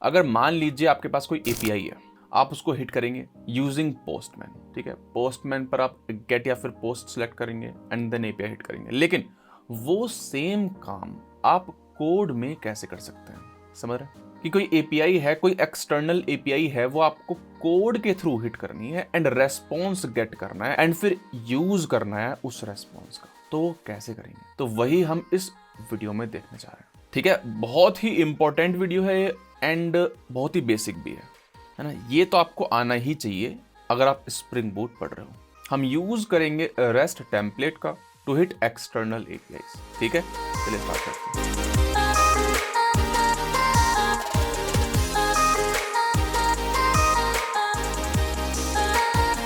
अगर मान लीजिए आपके पास कोई एपीआई है, आप उसको हिट करेंगे यूजिंग पोस्टमैन, ठीक है। पोस्टमैन पर आप गेट या फिर पोस्ट सेलेक्ट करेंगे एंड देन एपीआई हिट करेंगे। लेकिन वो सेम काम आप कोड में कैसे कर सकते हैं, समझ रहे हैं? कि कोई एपीआई है, कोई एक्सटर्नल एपीआई है, वो आपको कोड के थ्रू हिट करनी है एंड रेस्पॉन्स गेट करना है एंड फिर यूज करना है उस रेस्पॉन्स का। तो वो कैसे करेंगे, तो वही हम इस वीडियो में देखने जा रहे हैं, ठीक है। बहुत ही इंपॉर्टेंट वीडियो है एंड बहुत ही बेसिक भी है ना। ये तो आपको आना ही चाहिए अगर आप स्प्रिंग बूट पढ़ रहे हो। हम यूज करेंगे रेस्ट टेम्पलेट का टू हिट एक्सटर्नल एपीआईज, ठीक है। चलिए स्टार्ट करते हैं।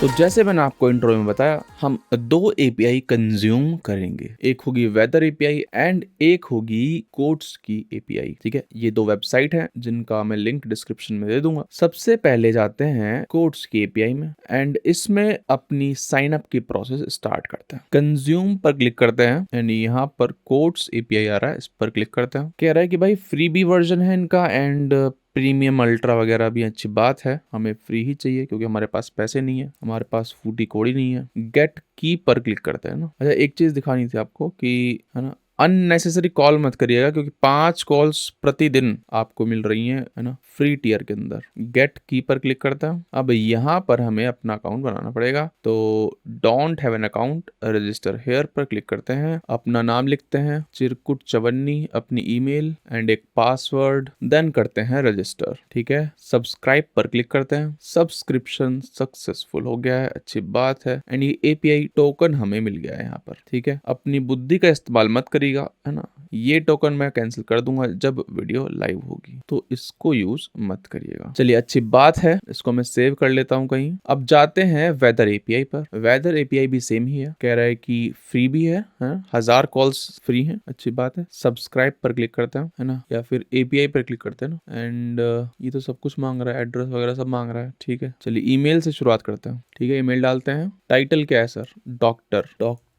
तो जैसे मैंने आपको इंट्रो में बताया, हम दो एपीआई कंज्यूम करेंगे। एक होगी वेदर एपीआई एंड एक होगी कोड्स की एपीआई, ठीक है। ये दो वेबसाइट हैं जिनका मैं लिंक डिस्क्रिप्शन में दे दूंगा। सबसे पहले जाते हैं कोड्स की एपीआई में एंड इसमें अपनी साइन अप की प्रोसेस स्टार्ट करते हैं। कंज्यूम पर क्लिक करते हैं एंड यहाँ पर कोड्स एपीआई आ रहा है, इस पर क्लिक करते हैं। कह रहा है कि भाई फ्री भी वर्जन है इनका एंड प्रीमियम अल्ट्रा वगैरह भी अच्छी बात है, हमें फ्री ही चाहिए क्योंकि हमारे पास पैसे नहीं है, हमारे पास फूटी कोड़ी नहीं है। गेट की पर क्लिक करते हैं ना। अच्छा, एक चीज दिखानी थी आपको कि है ना, अननेसेसरी कॉल मत करिएगा क्योंकि 5 कॉल्स प्रतिदिन आपको मिल रही हैं, है ना, फ्री टियर के अंदर। गेट की पर क्लिक करता हूं। अब यहाँ पर हमें अपना अकाउंट बनाना पड़ेगा, तो don't have an account register here पर क्लिक करते हैं। अपना नाम लिखते हैं चिरकुट चवन्नी, अपनी ईमेल एंड एक पासवर्ड, देन करते हैं रजिस्टर, ठीक है। सब्सक्राइब पर क्लिक करते हैं। सब्सक्रिप्शन सक्सेसफुल हो गया है, अच्छी बात है एंड ये एपीआई टोकन हमें मिल गया है यहाँ पर, ठीक है। अपनी बुद्धि का इस्तेमाल मत करिएगा, है ना। ये टोकन मैं कैंसिल कर दूंगा जब वीडियो लाइव होगी, तो इसको यूज मत करिएगा। चलिए, अच्छी बात है, इसको मैं सेव कर लेता हूं कहीं। अब जाते हैं वेदर एपीआई पर। वेदर एपीआई भी सेम ही है, कह रहा है कि फ्री भी है, 1000 कॉल्स फ्री हैं, अच्छी बात है। सब्सक्राइब पर क्लिक करते हैं, है ना, या फिर एपीआई पर क्लिक करते हैं ना। एंड ये तो सब कुछ मांग रहा है, एड्रेस वगैरह सब मांग रहा है, ठीक है। चलिए ईमेल से शुरुआत करते हैं, ठीक है। ईमेल डालते हैं। टाइटल क्या है सर? डॉक्टर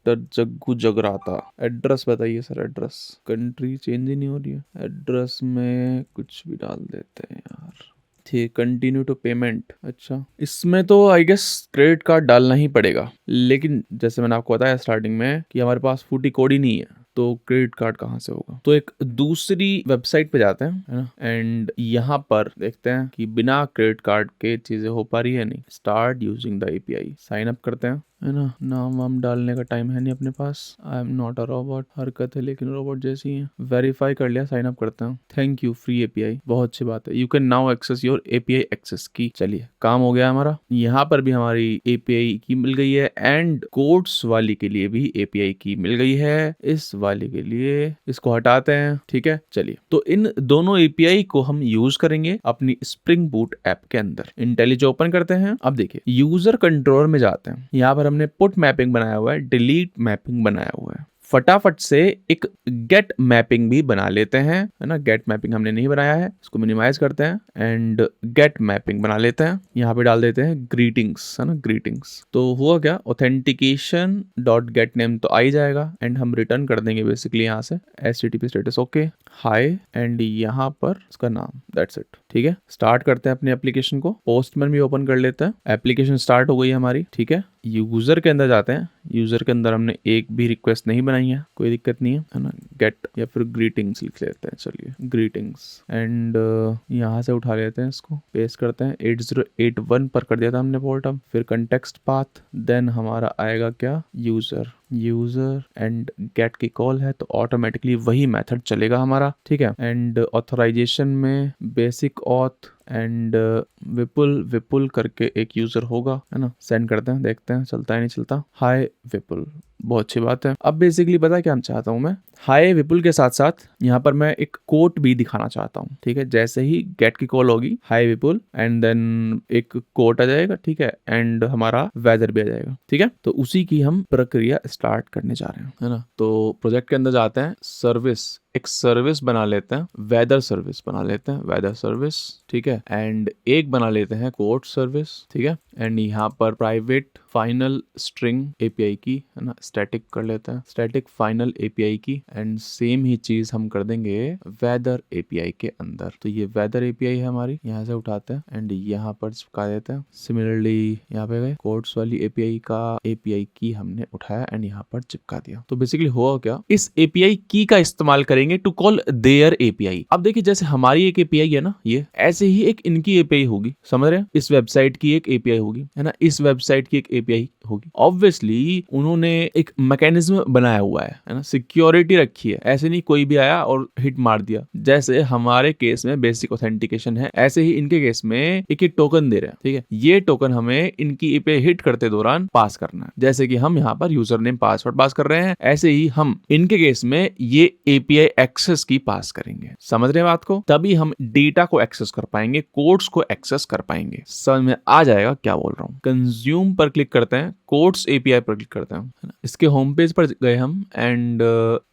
जग्गू जगराता। एड्रेस बताइए सर, एड्रेस। कंट्री चेंज ही नहीं हो रही है, एड्रेस में कुछ भी डाल देते हैं यार, ठीक। Continue to payment. अच्छा, इसमें तो आई गेस क्रेडिट कार्ड डालना ही पड़ेगा, लेकिन जैसे मैंने आपको बताया स्टार्टिंग में कि हमारे पास फूटी कोडी नहीं है, तो क्रेडिट कार्ड कहाँ से होगा। तो एक दूसरी वेबसाइट पे जाते हैं, है ना, एंड यहाँ पर देखते हैं कि बिना क्रेडिट कार्ड के चीजें हो पा रही है नहीं। Start using the API, sign up करते हैं, है ना। नाम वाम डालने का टाइम है नहीं अपने पास। I am not a robot, हरकत है लेकिन रोबोट जैसी है। वेरीफाई कर लिया, साइन अप करता हूँ। थैंक यू फ्री एपीआई, बहुत अच्छी बात है। You can now access your API access की। चलिए, काम हो गया हमारा। यहाँ पर भी हमारी एपीआई की मिल गई है एंड कोड्स वाली के लिए भी एपीआई की मिल गई है। इस वाली के लिए इसको हटाते हैं, ठीक है। चलिए, तो इन दोनों एपीआई को हम यूज करेंगे अपनी स्प्रिंग बूट ऐप के अंदर। इंटेलिज ओपन करते हैं। अब देखिए, यूजर कंट्रोलर में जाते हैं। यहाँ पर हमने पुट मैपिंग बनाया हुआ है, डिलीट मैपिंग बनाया हुआ है। फटाफट से एक गेट मैपिंग भी बना लेते हैं, है ना। गेट मैपिंग हमने नहीं बनाया है, इसको मिनिमाइज करते हैं एंड गेट मैपिंग बना लेते हैं। यहाँ पे डाल देते हैं ग्रीटिंग्स, है ना, ग्रीटिंग्स। तो हुआ क्या, ऑथेंटिकेशन डॉट गेट नेम तो आ ही जाएगा एंड हम रिटर्न कर देंगे बेसिकली यहाँ से HTTP status okay high and यहाँ पर इसका नाम, दैट्स इट, ठीक है। स्टार्ट करते हैं अपनी एप्लीकेशन को। पोस्टमैन भी ओपन कर लेते हैं। एप्लीकेशन स्टार्ट हो गई है हमारी, ठीक है। यूजर के अंदर जाते हैं। यूजर के अंदर हमने एक भी रिक्वेस्ट नहीं बनाई है, कोई दिक्कत नहीं है ना। गेट या फिर ग्रीटिंग्स लिख लेते हैं, चलिए ग्रीटिंग्स एंड यहाँ से उठा लेते हैं, इसको पेस्ट करते हैं। 8081 पर कर दिया था हमने पोर्ट। अब फिर कंटेक्स्ट पाथ, देन हमारा आएगा क्या, यूजर एंड गेट की कॉल है तो ऑटोमेटिकली वही मेथड चलेगा हमारा, ठीक है। एंड ऑथराइजेशन में बेसिक ऑथ एंड विपुल करके एक यूजर होगा, है ना। सेंड करते हैं, देखते हैं चलता है नहीं चलता। हाय विपुल, बहुत अच्छी बात है। अब बेसिकली पता है क्या हम चाहता हूं मैं, हाय विपुल के साथ साथ यहाँ पर मैं एक कोट भी दिखाना चाहता हूँ, ठीक है। जैसे ही गेट की कॉल होगी, हाय विपुल एंड देन एक कोट आ जाएगा, ठीक है, एंड हमारा वेदर भी आ जाएगा, ठीक है। तो उसी की हम प्रक्रिया स्टार्ट करने जा रहे हैं, है ना। तो प्रोजेक्ट के अंदर जाते हैं, सर्विस एक सर्विस बना लेते हैं, वेदर सर्विस बना लेते हैं, वेदर सर्विस, ठीक है, एंड एक बना लेते हैं कोड सर्विस, ठीक है, एंड यहाँ पर प्राइवेट फाइनल स्ट्रिंग एपीआई की, है ना, स्टैटिक कर लेते हैं, स्टैटिक फाइनल एपीआई की, एंड सेम ही चीज हम कर देंगे वेदर एपीआई के अंदर। तो ये वेदर एपीआई है हमारी, यहाँ से उठाते हैं एंड यहाँ पर चिपका देते हैं। सिमिलरली यहाँ पे गए कोड्स वाली एपीआई का एपीआई की हमने उठाया एंड यहाँ पर चिपका दिया। तो बेसिकली हुआ क्या, इस एपीआई की का इस्तेमाल करेंगे टू कॉल देयर एपीआई। अब देखिए जैसे हमारी एक एपीआई है ना, ये ऐसे ही एक इनकी एपीआई होगी, समझ रहे हैं, इस वेबसाइट की एक एपीआई होगी, है ना, इस वेबसाइट की एक एपीआई होगी। ऑब्वियसली उन्होंने एक मैकेनिज्म बनाया हुआ है ना, सिक्योरिटी रखी है, ऐसे नहीं कोई भी आया और हिट मार दिया। जैसे हमारे केस में बेसिक ऑथेंटिकेशन है, ऐसे ही इनके केस में एक टोकन दे रहे हैं, ठीक है, ये टोकन हमें इनकी एपीआई हिट करते दौरान पास करना है। जैसे कि हम यहाँ पर यूजर नेम पासवर्ड पास कर रहे हैं, ऐसे ही हम इनके केस में ये एपीआई एक्सेस की पास करेंगे। समझ रहे हैं बात को, तभी हम डेटा को एक्सेस कर पाएंगे, कोड्स को एक्सेस कर पाएंगे। समझ में आ जाएगा क्या बोल रहा हूँ। कंज्यूम पर क्लिक करते हैं, कोड्स एपीआई पर क्लिक करते हैं, है ना, इसके होम पेज पर गए हम एंड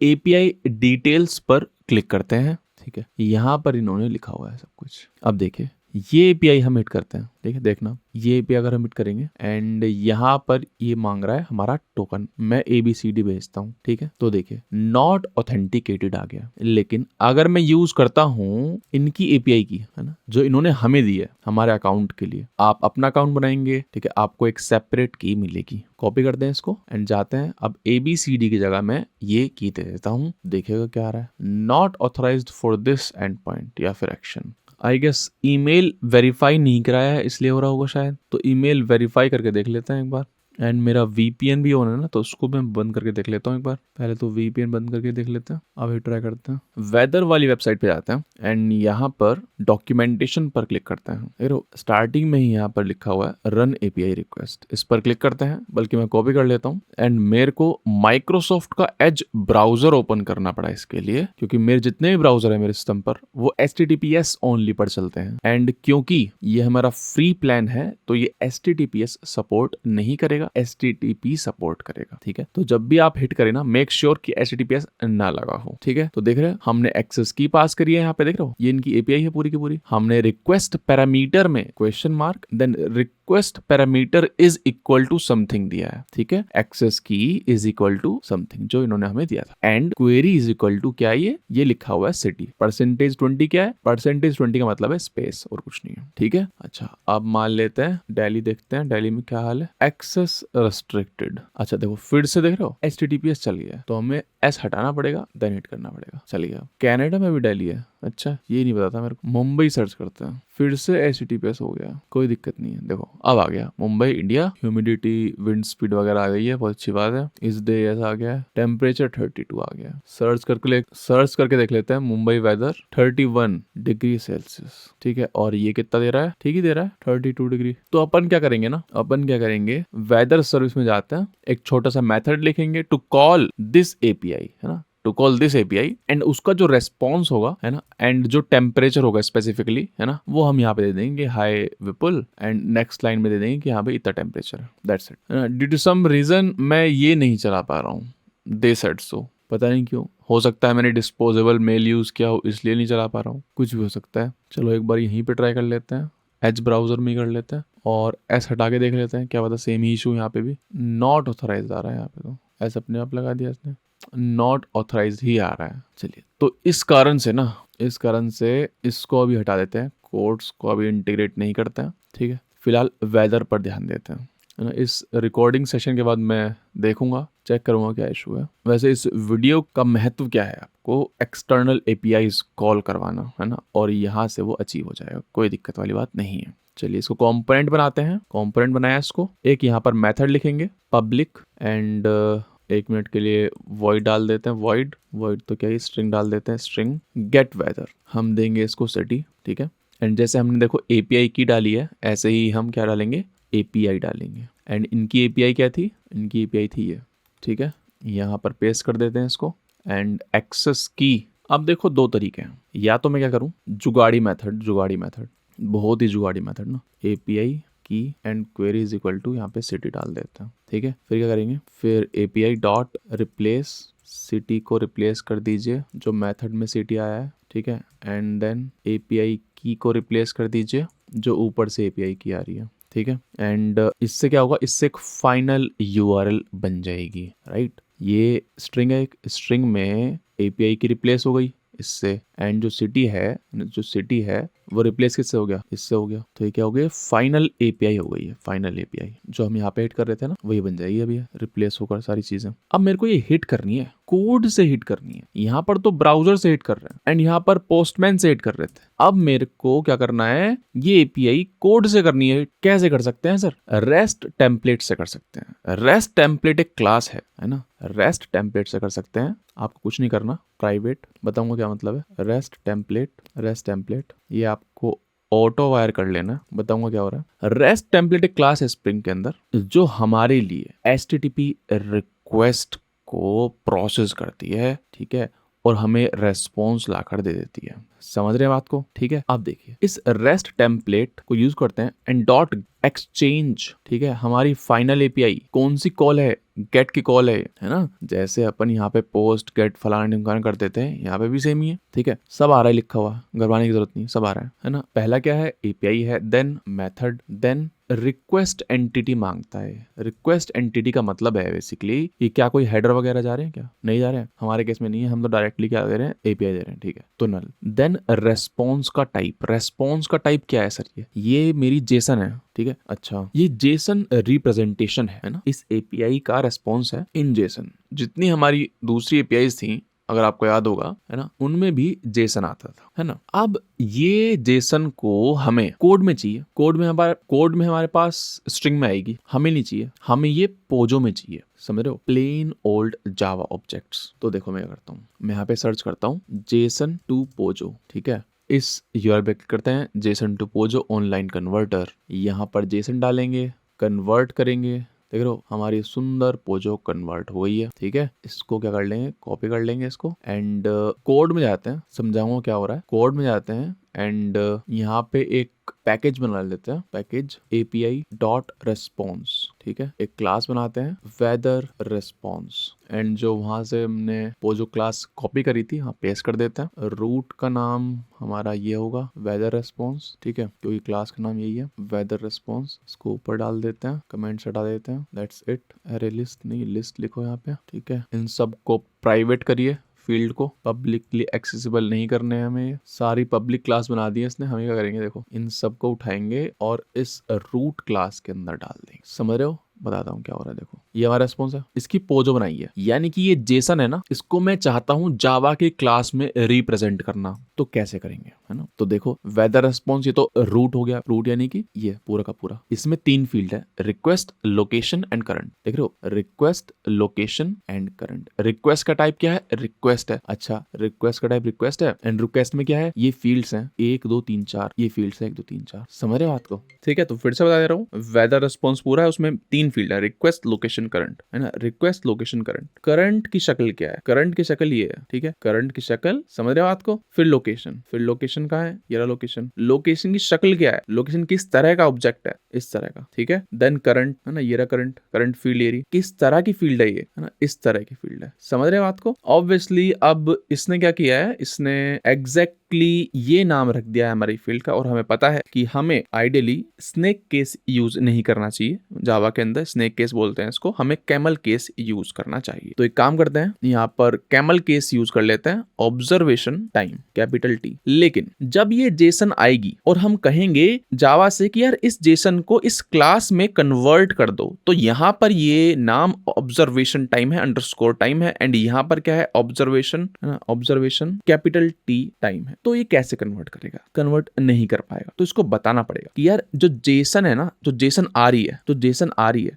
एपीआई डिटेल्स पर क्लिक करते हैं, ठीक है, यहाँ पर इन्होंने लिखा हुआ है सब कुछ। अब देखिए ये एपीआई हम हिट करते हैं, ठीक है, देखना ये एपीआई अगर हम हिट करेंगे एंड यहाँ पर ये मांग रहा है हमारा टोकन, मैं ABCD भेजता हूँ, ठीक है, तो देखिए नॉट ऑथेंटिकेटेड आ गया। लेकिन अगर मैं यूज करता हूँ इनकी एपीआई की, है ना, जो इन्होंने हमें दी है हमारे अकाउंट के लिए, आप अपना अकाउंट बनाएंगे, ठीक है, आपको एक सेपरेट की मिलेगी। कॉपी करते हैं इसको एंड जाते हैं, अब ABCD की जगह मैं ये की दे देता हूँ, देखिएगा क्या आ रहा है, not authorised for this endpoint या फिर action. I guess email verify नहीं कराया है इसलिए हो रहा होगा शायद, तो ईमेल वेरीफाई करके देख लेते हैं एक बार। एंड मेरा VPN भी ऑन है ना, तो उसको मैं बंद करके देख लेता हूँ एक बार। पहले तो VPN बंद करके देख लेते हैं, अब ट्राई करते हैं। वेदर वाली वेबसाइट पे जाते हैं एंड यहाँ पर डॉक्यूमेंटेशन पर क्लिक करते हैं। देखो स्टार्टिंग में ही यहाँ पर लिखा हुआ है रन API रिक्वेस्ट, इस पर क्लिक करते हैं, बल्कि मैं कॉपी कर लेता हूँ एंड मेरे को माइक्रोसॉफ्ट का एज ब्राउजर ओपन करना पड़ा इसके लिए, क्योंकि मेरे जितने भी ब्राउजर है मेरे सिस्टम पर वो HTTPS ओनली पर चलते हैं। एंड क्योंकि ये हमारा फ्री प्लान है तो ये HTTPS सपोर्ट नहीं करेगा, HTTP सपोर्ट करेगा, ठीक है। तो जब भी आप हिट करें ना, मेक श्योर कि HTTPS ना लगा हो, ठीक है। तो देख रहे हैं हमने एक्सेस की पास करी है, यहाँ पे देख रहे हो ये इनकी एपीआई है पूरी की पूरी। हमने रिक्वेस्ट पैरामीटर में question mark then request parameter is equal to something दिया है, ठीक है, एक्सेस की इज इक्वल टू समथिंग जो इन्होंने हमें दिया था, and query is equal to क्या है, ये लिखा हुआ है सिटी। %20 क्या है, %20 का मतलब है स्पेस और कुछ नहीं है, ठीक है। अच्छा अब मान लेते हैं दिल्ली, देखते हैं दिल्ली में क्या हाल है, एक्सेस रिस्ट्रिक्टेड। अच्छा देखो फिर से देख रहे हो HTTPS चल गया है, तो हमें S हटाना पड़ेगा देन हिट करना पड़ेगा, चल गया। कनाडा में भी दिल्ली है, अच्छा ये नहीं पता था मेरे को। मुंबई सर्च करते हैं, फिर से HTTPS हो गया, कोई दिक्कत नहीं है। देखो अब आ गया Mumbai India, humidity wind speed वगैरह आ गई है, बहुत अच्छी बात है। इस डे ऐसा आ गया है, टेम्परेचर 32 आ गया। सर्च करके देख लेते हैं मुंबई वेदर 31 डिग्री सेल्सियस, ठीक है, और ये कितना दे रहा है, ठीक ही दे रहा है 32 डिग्री। तो अपन क्या करेंगे ना, अपन क्या करेंगे वेदर सर्विस में जाते हैं, एक छोटा सा मेथड लिखेंगे टू कॉल दिस एपीआई, है ना, to call this API, and उसका जो रेस्पॉन्स होगा, है ना, एंड जो टेम्परेचर होगा स्पेसिफिकली, है ना, वो हम यहाँ पे दे देंगे hi Vipul, and next line में दे देंगे कि यहाँ पे इतना टेम्परेचर है, that's it. Due to some reason मैं ये नहीं चला पा रहा हूँ, दे सेड सो, पता नहीं क्यों, हो सकता है मैंने डिस्पोजेबल मेल यूज किया हो इसलिए नहीं चला पा रहा हूँ, कुछ भी हो सकता है। चलो एक बार यहीं पे ट्राई कर लेते हैं, एज ब्राउजर में कर लेते हैं और S हटा के देख लेते हैं, क्या पता सेम ही इशू यहाँ पे भी। नॉट ऑथराइज आ रहा है यहाँ पे, तो S अपने आप लगा दिया इसने, नॉट ऑथराइज ही आ रहा है। चलिए तो इस कारण से इसको अभी हटा देते हैं, कोड्स को अभी इंटीग्रेट नहीं करते हैं, ठीक है। फिलहाल वेदर पर ध्यान देते हैं, है ना। इस रिकॉर्डिंग सेशन के बाद मैं देखूंगा, चेक करूंगा क्या इशू है। वैसे इस वीडियो का महत्व क्या है, आपको एक्सटर्नल APIs कॉल करवाना, है ना, और यहाँ से वो अचीव हो जाएगा, कोई दिक्कत वाली बात नहीं है। चलिए इसको कंपोनेंट बनाते हैं, कंपोनेंट बनाया इसको, एक यहाँ पर मेथड लिखेंगे पब्लिक, एंड 1 मिनट के लिए वॉइड डाल देते हैं, वॉइड तो क्या है, स्ट्रिंग डाल देते हैं, स्ट्रिंग गेट वेदर, हम देंगे इसको सिटी, ठीक है। एंड जैसे हमने देखो API की डाली है, ऐसे ही हम क्या डालेंगे, API डालेंगे। एंड इनकी API क्या थी, इनकी API थी ये, ठीक है, यहाँ पर पेस्ट कर देते हैं इसको। एंड एक्सेस की, अब देखो 2 तरीके हैं, या तो मैं क्या करूँ, जुगाड़ी मेथड, बहुत ही जुगाड़ी मेथड ना, API की end query is equal to यहाँ पे सिटी डाल देते हैं, ठीक है। फिर क्या करेंगे, फिर API डॉट रिप्लेस सिटी को रिप्लेस कर दीजिए जो मेथड में सिटी आया है, ठीक है, एंड देन एपीआई की को रिप्लेस कर दीजिए जो ऊपर से एपीआई की आ रही है, ठीक है। एंड इससे क्या होगा, इससे एक फाइनल यूआरएल बन जाएगी, राइट। ये स्ट्रिंग है, एक स्ट्रिंग में एपीआई की रिप्लेस हो गई इससे, एंड जो सिटी है वो रिप्लेस किससे हो गया, इससे हो गया। तो ये क्या हो गया, फाइनल एपीआई हो गई है। फाइनल एपीआई जो हम यहाँ पे हिट कर रहे थे ना, वही बन जाएगी अभी रिप्लेस होकर सारी चीजें। अब मेरे को ये हिट करनी है, कोड से हिट करनी है। यहाँ पर तो ब्राउजर से हिट कर रहे हैं एंड यहाँ पर पोस्टमैन से हिट कर रहे थे। अब मेरे को क्या करना है, ये एपीआई कोड से करनी है। कैसे कर सकते हैं सर, रेस्ट टेम्पलेट से कर सकते हैं। रेस्ट टेम्पलेट एक क्लास है ना, रेस्ट टेम्पलेट से कर सकते हैं। आपको कुछ नहीं करना, प्राइवेट बताऊंगा क्या मतलब है। रेस्ट टेम्पलेट ये आपको ऑटो वायर कर लेना, बताऊंगा क्या हो रहा है। रेस्ट टेम्पलेट एक क्लास है स्प्रिंग के अंदर जो हमारे लिए HTTP रिक्वेस्ट को प्रोसेस करती है, ठीक है, और हमें रेस्पॉन्स लाकर दे देती है। समझ रहे हैं बात को, ठीक है। अब देखिए इस रेस्ट टेम्पलेट को यूज करते हैं एंड डॉट एक्सचेंज, ठीक है। हमारी फाइनल एपीआई कौन सी कॉल है, गेट की कॉल है ना। जैसे अपन यहाँ पे पोस्ट गेट फलाना ढिमकाना कर देते हैं, यहाँ पे भी सेम ही है, ठीक है। सब आ रहा है लिखा हुआ, घबराने की जरूरत नहीं, सब आ रहा है ना। पहला क्या है, एपीआई है, then method, then request entity मांगता है। रिक्वेस्ट एंटिटी का मतलब है बेसिकली ये क्या कोई हेडर वगैरह जा रहे हैं, क्या नहीं जा रहे हैं, हमारे केस में नहीं है, हम तो डायरेक्टली क्या दे रहे हैं, एपीआई दे रहे हैं, ठीक है, तो नल। देन रेस्पॉन्स का टाइप क्या है सर, ये मेरी जेसन है, ठीक है। अच्छा ये जेसन रिप्रेजेंटेशन है ना, इस एपीआई का रेस्पॉन्स है इन जेसन। जितनी हमारी दूसरी एपीआईज थी अगर आपको याद होगा, है ना, उनमें भी जेसन आता था, है ना। अब ये जेसन को हमें कोड में चाहिए, कोड में हमारे पास स्ट्रिंग में आएगी, हमें नहीं चाहिए, हमें ये पोजो में चाहिए, समझ रहे हो, प्लेन ओल्ड जावा ऑब्जेक्ट्स। तो देखो मैं क्या करता हूँ, मैं यहाँ पे सर्च करता हूँ जेसन टू पोजो, ठीक है। इस यूआरएल पे क्लिक करते हैं, JSON to POJO online converter. यहाँ पर जेसन डालेंगे, कन्वर्ट करेंगे, देख रहे हो हमारी सुंदर पोजो कन्वर्ट हो गई है, ठीक है। इसको क्या कर लेंगे, कॉपी कर लेंगे इसको एंड कोड में जाते हैं, समझाऊंगा क्या हो रहा है। कोड में जाते हैं एंड यहाँ पे एक पैकेज बना लेते हैं, पैकेज API डॉट रेस्पॉन्स, ठीक है। एक क्लास बनाते हैं वेदर रेस्पॉन्स एंड जो वहां से हमने वो जो क्लास कॉपी करी थी वहाँ पेस्ट कर देते हैं। रूट का नाम हमारा ये होगा वेदर रेस्पॉन्स, ठीक है, क्योंकि क्लास का नाम यही है वेदर रेस्पॉन्स। इसको ऊपर डाल देते हैं, कमेंट्स हटा देते हैं, दैट्स इट। अरे लिस्ट नहीं, लिस्ट लिखो यहाँ पे, ठीक है। इन सब को प्राइवेट करिए, फील्ड को पब्लिकली एक्सेसिबल नहीं करने हैं हमें। सारी पब्लिक क्लास बना दी है इसने, हम क्या करेंगे, देखो इन सबको उठाएंगे और इस रूट क्लास के अंदर डाल देंगे। समझ रहे हो, बताता हूँ क्या हो रहा है। देखो ये हमारा रेस्पॉन्स है, इसकी पोजो बनाई है, यानी कि ये जेसन है ना, इसको मैं चाहता हूँ जावा के क्लास में रिप्रेजेंट करना। तो कैसे करेंगे, है ना। तो देखो वेदर रेस्पॉन्स ये तो रूट हो गया, रूट यानी कि ये पूरा का पूरा। इसमें 3 फील्ड है, रिक्वेस्ट, लोकेशन एंड करंट। देख रहे हो, request, location and current. Request का टाइप क्या है, रिक्वेस्ट है। अच्छा रिक्वेस्ट का टाइप रिक्वेस्ट है एंड रिक्वेस्ट में क्या है, ये फील्ड्स हैं 1 2 3 4, ये फील्ड्स हैं 1 2 3 4। समझ रहे हो बात को, ठीक है। तो फिर से बता दे रहा हूँ, वेदर रेस्पॉन्स पूरा है, उसमें 3 फील्ड है, रिक्वेस्ट, लोकेशन, करंट, है ना। Request, location, current. करंट की शक्ल क्या है, करंट की शक्ल ये है, ठीक है, करंट की शक्ल, समझ रहे हो बात को। फिर लोकेशन कहाँ है, ये रहा लोकेशन। लोकेशन की शक्ल क्या है, लोकेशन किस तरह का ऑब्जेक्ट है, इस तरह का, ठीक है। देन करंट, है ना, ये रहा करंट फील्ड एरिया, किस तरह की फील्ड है ये, है ना, इस तरह की फील्ड है। समझ रहे हो बात को। ऑब्वियसली अब इसने क्या किया है, इसने एग्जैक्टली ये नाम रख दिया है हमारी फील्ड का, और हमें पता है कि हमें आइडियली स्नेक केस यूज नहीं करना चाहिए। जावा के अंदर स्नेक केस बोलते हैं इसको, हमें कैमल केस यूज करना चाहिए। तो एक काम करते हैं, यहाँ पर कैमल केस यूज कर लेते हैं, ऑब्जर्वेशन टाइम कैपिटल T। लेकिन जब ये जेसन आएगी और हम कहेंगे जावा से कि यार इस जेसन को इस क्लास में कन्वर्ट कर दो, तो यहाँ पर ये नाम ऑब्जर्वेशन टाइम है, अंडरस्कोर टाइम है, एंड यहाँ पर क्या है, ऑब्जर्वेशन, है ना, ऑब्जर्वेशन कैपिटल T टाइम है। तो ये कैसे कन्वर्ट करेगा, कन्वर्ट नहीं कर पाएगा। तो इसको बताना पड़ेगा कि यार जो जेसन है ना, जो जेसन आ रही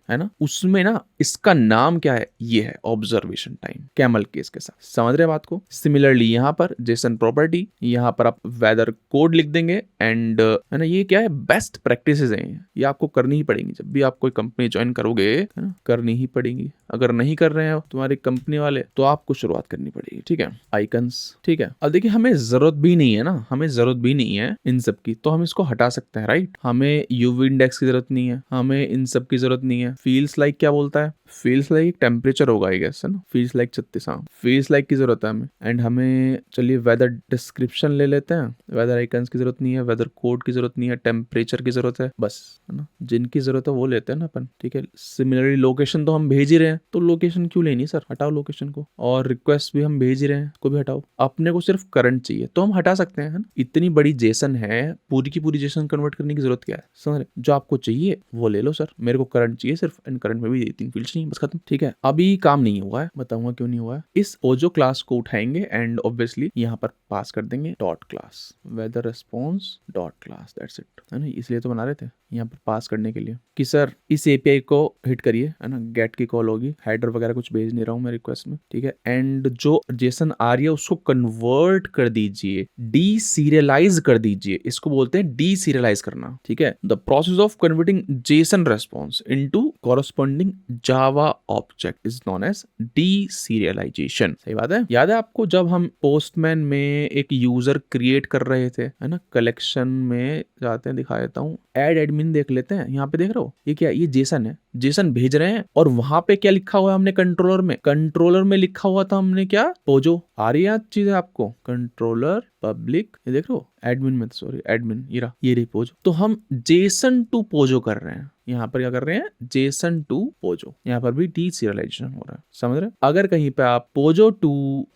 है ना, उसमें ना इसका नाम क्या है, ये है ऑब्जर्वेशन टाइम कैमल केस के साथ। समझ रहे बात को। सिमिलरली यहाँ पर जेसन प्रॉपर्टी, यहाँ पर आप वेदर कोड लिख देंगे एंड, है ना, ये क्या है, बेस्ट प्रैक्टिसेस हैं, ये आपको करनी ही पड़ेंगी जब भी आप कोई कंपनी ज्वाइन करोगे, है ना, करनी ही पड़ेंगी। अगर नहीं कर रहे हो तुम्हारी कंपनी वाले, तो आपको शुरुआत करनी पड़ेगी, ठीक है। आइकन्स, ठीक है। अब देखिए हमें जरूरत भी नहीं है ना, हमें जरूरत भी नहीं है इन सब की, तो हम इसको हटा सकते हैं, राइट। हमें यूवी इंडेक्स की जरूरत नहीं है, हमें इन सब की जरूरत नहीं है। फील्स लाइक क्या बोलता है, फील्स लाइक टेम्परेचर होगा आई गेस, है ना। फील्स लाइक 36, हाँ फील्स लाइक की जरूरत है हमें। एंड हमें चलिए वेदर डिस्क्रिप्शन ले लेते हैं। वेदर आइकन्स की जरूरत नहीं है, वेदर कोड की जरूरत नहीं है, टेम्परेचर की जरूरत है बस, है ना। जिनकी जरूरत है वो लेते हैं ना अपन, ठीक है। सिमिलरली लोकेशन तो हम भेज ही रहे हैं, तो लोकेशन क्यों लेनी सर, हटाओ लोकेशन को। और रिक्वेस्ट भी हम भेज ही रहे हैं, को भी हटाओ। अपने को सिर्फ करंट चाहिए तो हम हटा सकते हैं, है ना। इतनी बड़ी जेसन है, पूरी की पूरी जेसन कन्वर्ट करने की जरूरत क्या है, समझ रहे। जो आपको चाहिए वो ले लो सर, मेरे को करंट चाहिए सिर्फ, एंड करंट में भी 3 फील्ड्स चाहिए, बस खत्म, ठीक है। अभी काम नहीं हुआ है, बताऊंगा क्यों नहीं हुआ है। इस ओजो क्लास को उठाएंगे एंड ऑब्वियसली यहाँ पर पास कर देंगे dot class weather response dot class, that's it, है ना। इसलिए तो बना रहे थे यहाँ पर पास करने के लिए कि सर इस एपीआई को हिट करिए, है ना। गेट की कॉल होगी, हेडर वगैरह कुछ भेज नहीं रहा हूँ मैं रिक्वेस्ट में, ठीक है। एंड जो जेसन आ रही है उसको कन्वर्ट कर दीजिए, डी सीरियलाइज कर दीजिए, इसको बोलते हैं डी सीरियलाइज करना, ठीक है। The process of converting JSON response into corresponding Java object is known as deserialisation. सही बात है। याद है आपको जब हम पोस्टमैन में एक यूजर क्रिएट कर रहे थे, है ना। कलेक्शन में जाते हैं, दिखा देता हूँ, एड एडमिन देख लेते हैं। यहाँ पे देख रहे हो ये क्या, ये जेसन है, जेसन भेज रहे हैं। और वहां पे क्या लिखा हुआ है हमने कंट्रोलर में लिखा हुआ था हमने क्या, पोजो। आ रही है चीजें आपको, कंट्रोलर पब्लिक, ये देख रहे हो एडमिन में, सॉरी एडमिन, ये रही पोजो। तो हम जेसन टू पोजो कर रहे हैं, यहाँ पर क्या कर रहे हैं, जेसन टू पोजो। यहाँ पर भी डी सीरियलाइजेशन हो रहा है, समझ रहे। अगर कहीं पे आप पोजो टू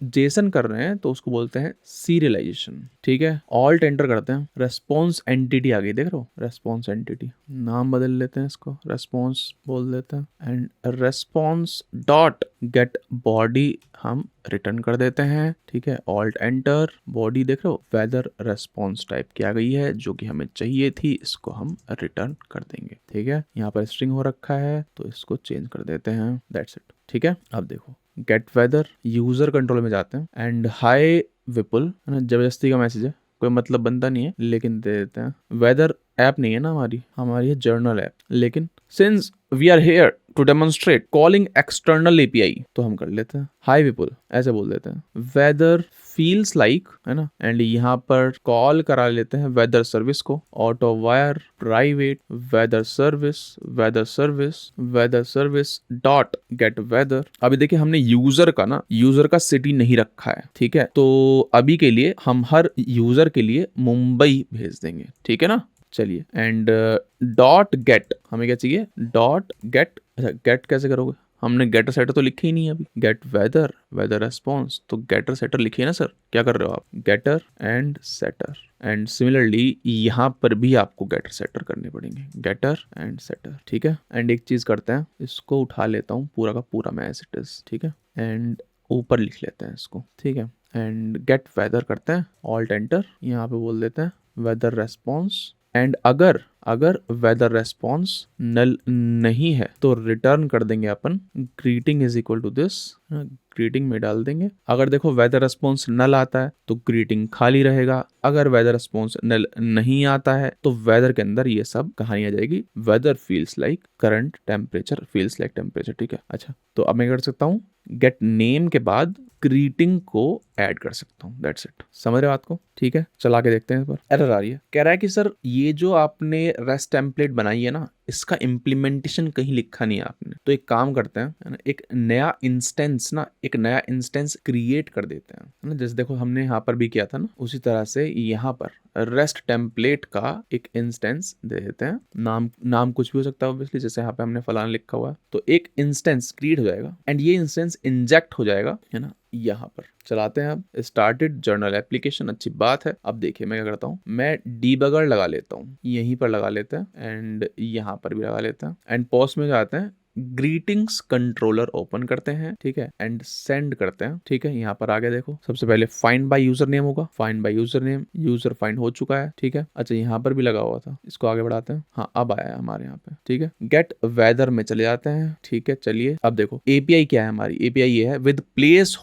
जेसन कर रहे हैं तो उसको बोलते हैं सीरियलाइजेशन, ठीक है। ऑल्ट एंटर करते हैं, रेस्पॉन्स एंटिटी आ गई, देख रहे हो रेस्पॉन्स एंटिटी, नाम बदल लेते हैं इसको, रेस्पॉन्स बोल देते हैं। And response dot gate body हम रिटर्न कर देते हैं, ठीक है। ऑल्ट एंटर, बॉडी देख रहे हो वेदर रेस्पॉन्स टाइप की आ गई है जो कि हमें चाहिए थी, इसको हम रिटर्न कर देंगे, ठीक है। यहाँ पर स्ट्रिंग हो रखा है तो इसको चेंज कर देते हैं, दैट्स इट, ठीक है। अब देखो गेट वेदर, यूजर कंट्रोल में जाते हैं एंड हाई विपुल, है ना, जबरदस्ती का मैसेज है, कोई मतलब बनता नहीं है लेकिन दे देते हैं। वेदर ऐप नहीं है ना हमारी है जर्नल ऐप, लेकिन since we are here to demonstrate calling external API तो हम कर लेते हैं हाई विपुल, ऐसे बोल देते हैं। वेदर फील्स लाइक, है ना। एंड यहाँ पर कॉल करा लेते हैं वेदर सर्विस को, autowire private weather service dot get weather. अभी देखिए हमने यूजर का सिटी नहीं रखा है, ठीक है। तो अभी के लिए हम हर यूजर के लिए मुंबई भेज देंगे, ठीक है ना। चलिए एंड डॉट गेट, हमें क्या चाहिए, डॉट गेट। अच्छा गेट कैसे करोगे, हमने गेटर सेटर तो लिखे ही नहीं है अभी। गेट वेदर रेस्पॉन्स, तो गेटर सेटर लिखिए ना सर, क्या कर रहे हो आप, getter and setter. And similarly यहाँ पर भी आपको गेटर सेटर करने पड़ेंगे, गेटर एंड सेटर, ठीक है। एंड एक चीज करते हैं, इसको उठा लेता हूँ पूरा का पूरा मैं एज इट इज, ठीक है। एंड ऊपर लिख लेते हैं इसको, ठीक है। एंड गेट वेदर करते हैं, ऑल्ट एंटर, यहाँ पे बोल देते हैं वेदर रेस्पॉन्स। एंड अगर वेदर रेस्पॉन्स नल नहीं है तो रिटर्न कर देंगे अपन greeting is equal to this, greeting में डाल देंगे। अगर देखो वेदर रेस्पॉन्स नल आता है तो ग्रीटिंग खाली रहेगा, अगर वेदर रेस्पॉन्स नल नहीं आता है तो वेदर के अंदर ये सब कहानी आ जाएगी, weather feels like current, temperature feels like temperature, ठीक है। अच्छा तो अब मैं कर सकता हूँ गेट नेम के बाद ग्रीटिंग को ऐड कर सकता हूँ, दैट्स इट, समझ रहे हो बात को, ठीक है। चला के देखते हैं इस पर। एरर आ रही है, कह रहा है कि सर ये जो आपने रेस्ट टेम्पलेट बनाई है ना, इसका इम्प्लीमेंटेशन कहीं लिखा नहीं है आपने। तो एक काम करते हैं, है ना, एक नया इंस्टेंस क्रिएट कर देते हैं, है ना। जैसे देखो हमने यहाँ पर भी किया था ना, उसी तरह से यहाँ पर रेस्ट टेम्पलेट का एक इंस्टेंस दे देते हैं। नाम कुछ भी हो सकता है ऑब्वियसली, जैसे यहाँ पे हमने फलाना लिखा हुआ है, तो एक इंस्टेंस क्रिएट हो जाएगा एंड ये इंस्टेंस इंजेक्ट हो जाएगा, है ना। यहाँ पर चलाते हैं अब स्टार्टेड जर्नल एप्लीकेशन, अच्छी बात है। अब देखिए मैं क्या करता हूँ, मैं डीबगर लगा लेता हूँ, यहीं पर लगा लेते हैं एंड यहाँ पर भी लगा लेते हैं। एंड पॉज में जाते हैं, ग्रीटिंग्स कंट्रोलर ओपन करते हैं, ठीक है। एंड सेंड करते हैं, ठीक है। यहाँ पर आगे देखो सबसे पहले फाइंड बाय यूजर नेम होगा, find by user name, user find हो चुका है, ठीक है। अच्छा यहाँ पर भी लगा हुआ था, इसको आगे बढ़ाते हैं, हाँ अब आया है हमारे यहाँ पे, ठीक है। गेट वेदर में चले जाते हैं, ठीक है। चलिए अब देखो एपीआई क्या है हमारी, एपीआई ये है विद प्लेस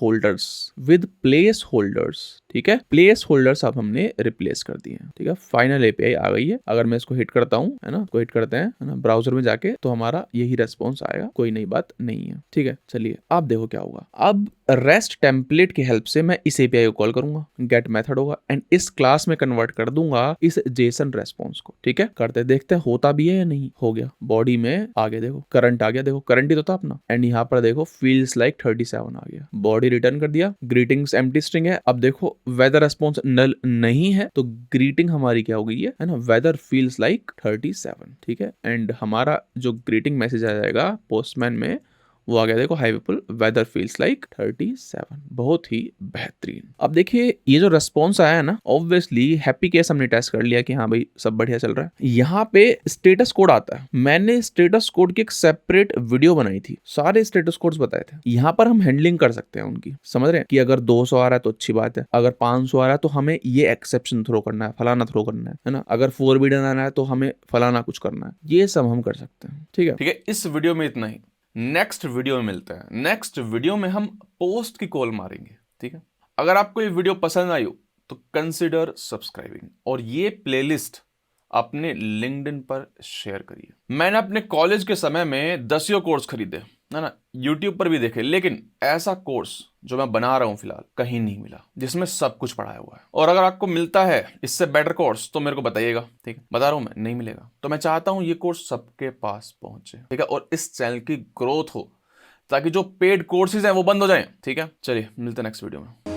होल्डर्स, ठीक है, प्लेस होल्डर्स अब हमने रिप्लेस कर दिए हैं। ठीक है, फाइनल एपीआई आ गई है। अगर मैं इसको हिट करता हूँ, है ना, इसको हिट करते हैं, है ना, ब्राउजर में जाके, तो हमारा यही रेस्पॉन्स आएगा, कोई नई बात नहीं है। ठीक है, चलिए आप देखो क्या होगा। अब रेस्ट टेम्पलेट की हेल्प से मैं इस एपीआई को कॉल करूंगा, गेट मेथड होगा एंड इस क्लास में कन्वर्ट कर दूंगा इस जेसन रेस्पॉन्स को। ठीक है, करते देखते हैं होता भी है या नहीं। हो गया, बॉडी में आगे देखो करंट आ गया, देखो करंट ही तो था अपना, एंड यहाँ पर देखो फील्स लाइक 37 आ गया, बॉडी रिटर्न कर दिया, ग्रीटिंग्स एम्प्टी स्ट्रिंग है। अब देखो वेदर रेस्पॉन्स नल नहीं है, तो ग्रीटिंग हमारी क्या हो गई है ना, वेदर फील्स लाइक 37। ठीक है, एंड हमारा जो ग्रीटिंग मैसेज आ जाएगा पोस्टमैन में, वो आ गया देखो, hi people weather feels like 37। बहुत ही बेहतरीन। अब देखिए ये जो रेस्पॉन्स आया है ना, ऑब्वियसली हैप्पी केस हमने टेस्ट कर लिया कि हाँ भाई सब बढ़िया चल रहा है। यहाँ पे स्टेटस कोड आता है, मैंने स्टेटस कोड की एक सेपरेट वीडियो बनाई थी, सारे स्टेटस कोड्स बताए थे। यहाँ पर हम हैंडलिंग कर सकते हैं उनकी, समझ रहे हैं कि अगर 200 आ रहा है तो अच्छी बात है, अगर 500 आ रहा है तो हमें ये एक्सेप्शन थ्रो करना है, फलाना थ्रो करना है ना, अगर फोरबिडन आ रहा है तो हमें फलाना कुछ करना है, ये सब हम कर सकते हैं। ठीक है, इस वीडियो में इतना ही। नेक्स्ट वीडियो में मिलते हैं। नेक्स्ट वीडियो में हम पोस्ट की कॉल मारेंगे। ठीक है, अगर आपको ये वीडियो पसंद आई हो तो कंसिडर सब्सक्राइबिंग और ये प्लेलिस्ट अपने लिंक्डइन पर शेयर करिए। मैंने अपने कॉलेज के समय में 10 कोर्स खरीदे, है ना, यूट्यूब पर भी देखे, लेकिन ऐसा कोर्स जो मैं बना रहा हूं फिलहाल कहीं नहीं मिला जिसमें सब कुछ पढ़ाया हुआ है। और अगर आपको मिलता है इससे बेटर कोर्स तो मेरे को बताइएगा। ठीक है, बता रहा हूं मैं, नहीं मिलेगा तो मैं चाहता हूं ये कोर्स सबके पास पहुंचे। ठीक है, और इस चैनल की ग्रोथ हो ताकि जो पेड कोर्सेज हैं वो बंद हो जाएं। ठीक है, चलिए मिलते हैं नेक्स्ट वीडियो में।